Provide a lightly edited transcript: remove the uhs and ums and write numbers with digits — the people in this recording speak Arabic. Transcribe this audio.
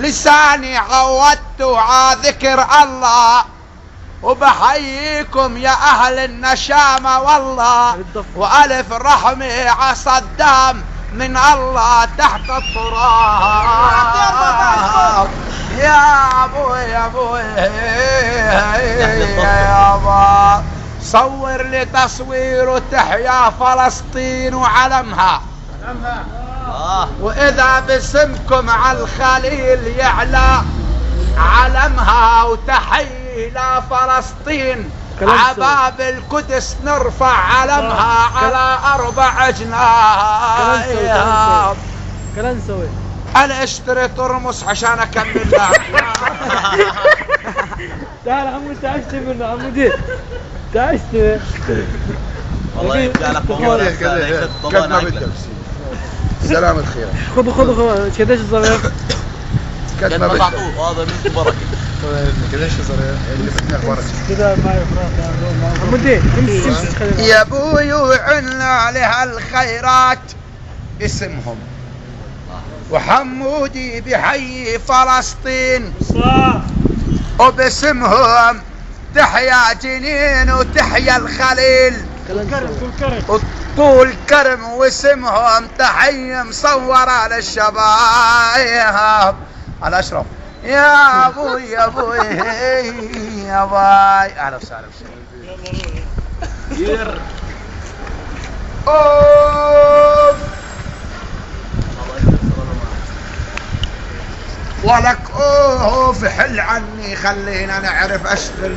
لساني عودت على ذكر الله، وبحييكم يا اهل النشامة والله، والف رحمي ع صدام من الله تحت التراب. يا ابوي يا ابوي يا ابا، صور لي تصوير تحيا فلسطين وعلمها، واذا باسمكم على الخليل يعلى علمها، وتحيي الى فلسطين عباب القدس نرفع علمها على 4 جناح. كلام سوي. انا اشتري ترمس عشان اكمل لك. تعال عمو تعشت منه عمودي، تعشت والله يبقى لك والله. سلام الخير. خذوا كداش الصغير؟ قد ما بدك هذا من بركه. قديش صغير اللي بدنا البركه كذا معي فراغ عمودي. امشي يا ابوي وعنا عليها الخيرات اسمهم، وحمودي بحي فلسطين وباسمهم تحيا جنين وتحيا الخليل وطول كرم، واسمهم تحية مصورة للشباب. على اشرف يا ابوي يا ابوي يا باي. اهلا وسهلا اوف ولك اوف حل عني خلينا نعرف اشتغل.